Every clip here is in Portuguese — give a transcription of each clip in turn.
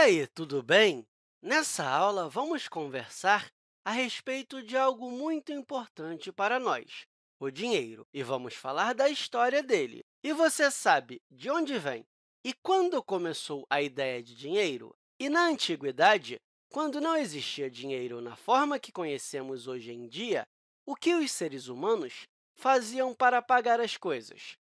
aí, tudo bem? Nessa aula, vamos conversar a respeito de algo muito importante para nós, o dinheiro, e vamos falar da história dele. E você sabe de onde vem e quando começou a ideia de dinheiro? E na antiguidade, quando não existia dinheiro na forma que conhecemos hoje em dia, o que os seres humanos faziam para pagar as coisas?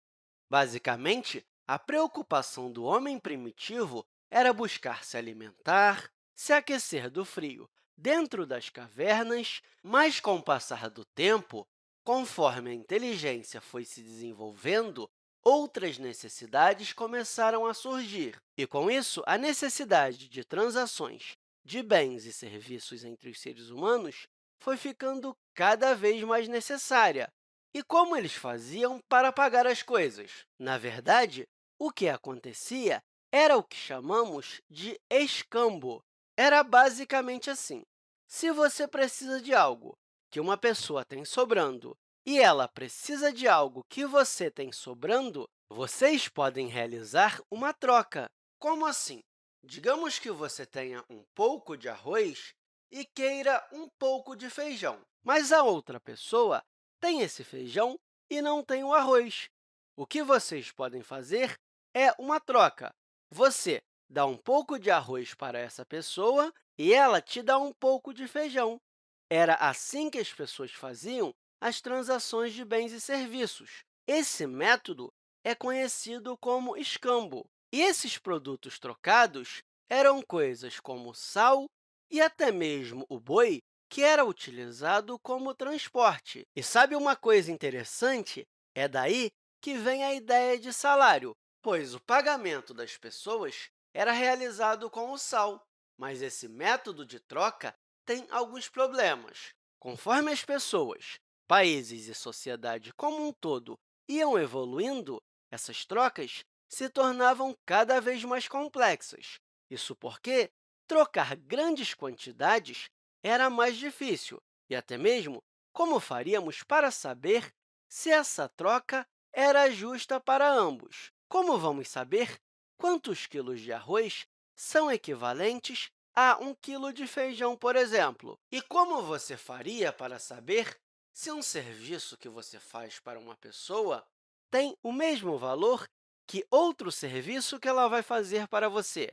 Basicamente, a preocupação do homem primitivo era buscar se alimentar, se aquecer do frio dentro das cavernas, mas com o passar do tempo, conforme a inteligência foi se desenvolvendo, outras necessidades começaram a surgir. E, com isso, a necessidade de transações de bens e serviços entre os seres humanos foi ficando cada vez mais necessária. E como eles faziam para pagar as coisas? Na verdade, o que acontecia era o que chamamos de escambo. Era basicamente assim: se você precisa de algo que uma pessoa tem sobrando e ela precisa de algo que você tem sobrando, vocês podem realizar uma troca. Como assim? Digamos que você tenha um pouco de arroz e queira um pouco de feijão, mas a outra pessoa tem esse feijão e não tem o arroz. O que vocês podem fazer é uma troca. Você dá um pouco de arroz para essa pessoa e ela te dá um pouco de feijão. Era assim que as pessoas faziam as transações de bens e serviços. Esse método é conhecido como escambo. E esses produtos trocados eram coisas como sal e até mesmo o boi, que era utilizado como transporte. E sabe uma coisa interessante? É daí que vem a ideia de salário, pois o pagamento das pessoas era realizado com o sal. Mas esse método de troca tem alguns problemas. Conforme as pessoas, países e sociedade como um todo iam evoluindo, essas trocas se tornavam cada vez mais complexas. Isso porque trocar grandes quantidades era mais difícil e até mesmo como faríamos para saber se essa troca era justa para ambos. Como vamos saber quantos quilos de arroz são equivalentes a 1 quilo de feijão, por exemplo? E como você faria para saber se um serviço que você faz para uma pessoa tem o mesmo valor que outro serviço que ela vai fazer para você?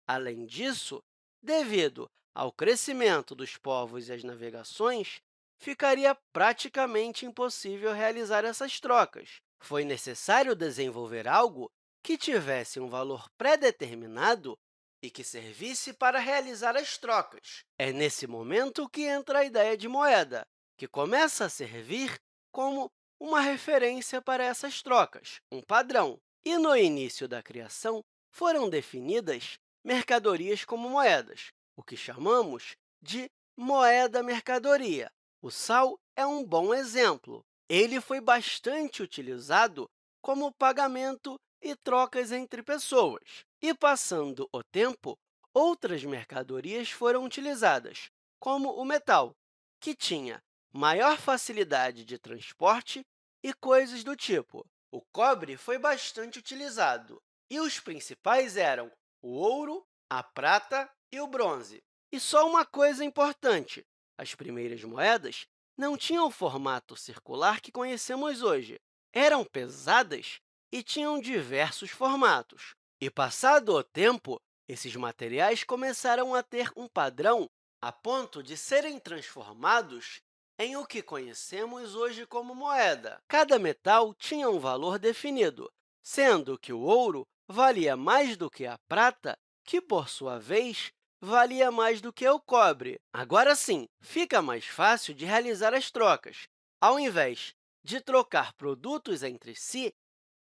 Além disso, devido ao crescimento dos povos e as navegações, ficaria praticamente impossível realizar essas trocas. Foi necessário desenvolver algo que tivesse um valor pré-determinado e que servisse para realizar as trocas. É nesse momento que entra a ideia de moeda, que começa a servir como uma referência para essas trocas, um padrão. E no início da criação, foram definidas mercadorias como moedas, o que chamamos de moeda-mercadoria. O sal é um bom exemplo. Ele foi bastante utilizado como pagamento e trocas entre pessoas. E, passando o tempo, outras mercadorias foram utilizadas, como o metal, que tinha maior facilidade de transporte e coisas do tipo. O cobre foi bastante utilizado, e os principais eram o ouro, a prata e o bronze. E só uma coisa importante: as primeiras moedas não tinham o formato circular que conhecemos hoje. Eram pesadas e tinham diversos formatos. E, passado o tempo, esses materiais começaram a ter um padrão a ponto de serem transformados em o que conhecemos hoje como moeda. Cada metal tinha um valor definido, sendo que o ouro valia mais do que a prata, que, por sua vez, valia mais do que o cobre. Agora sim, fica mais fácil de realizar as trocas. Ao invés de trocar produtos entre si,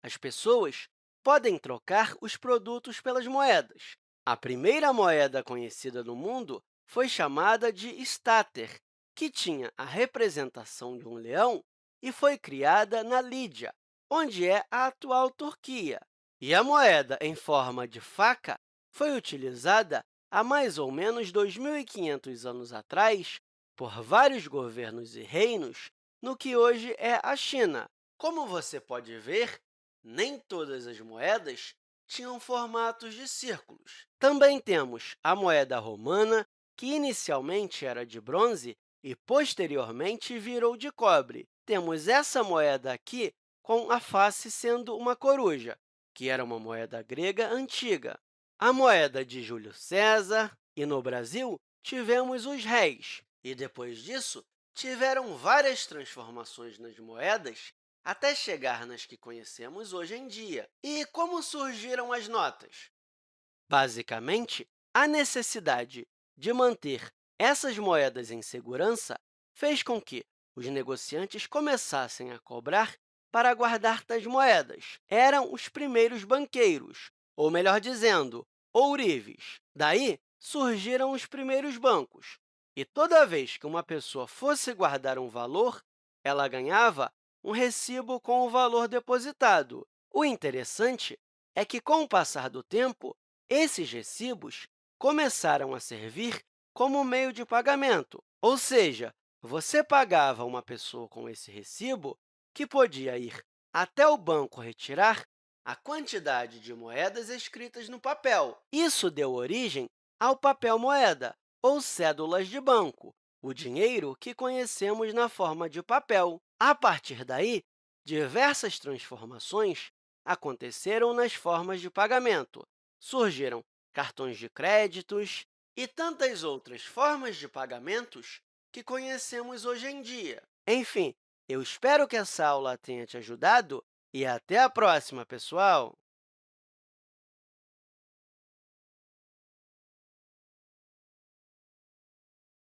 as pessoas podem trocar os produtos pelas moedas. A primeira moeda conhecida no mundo foi chamada de stater, que tinha a representação de um leão e foi criada na Lídia, onde é a atual Turquia. E a moeda em forma de faca foi utilizada há mais ou menos 2.500 anos atrás por vários governos e reinos no que hoje é a China. Como você pode ver, nem todas as moedas tinham formatos de círculos. Também temos a moeda romana, que inicialmente era de bronze e posteriormente virou de cobre. Temos essa moeda aqui com a face sendo uma coruja, que era uma moeda grega antiga. A moeda de Júlio César e, no Brasil, tivemos os réis. E, depois disso, tiveram várias transformações nas moedas até chegar nas que conhecemos hoje em dia. E como surgiram as notas? Basicamente, a necessidade de manter essas moedas em segurança fez com que os negociantes começassem a cobrar para guardar tais moedas. Eram os primeiros banqueiros, ou melhor dizendo, ourives. Daí surgiram os primeiros bancos. E toda vez que uma pessoa fosse guardar um valor, ela ganhava um recibo com o valor depositado. O interessante é que, com o passar do tempo, esses recibos começaram a servir como meio de pagamento, ou seja, você pagava uma pessoa com esse recibo que podia ir até o banco retirar a quantidade de moedas escritas no papel. Isso deu origem ao papel moeda, ou cédulas de banco, o dinheiro que conhecemos na forma de papel. A partir daí, diversas transformações aconteceram nas formas de pagamento. Surgiram cartões de créditos e tantas outras formas de pagamentos que conhecemos hoje em dia. Enfim, eu espero que essa aula tenha te ajudado e até a próxima, pessoal!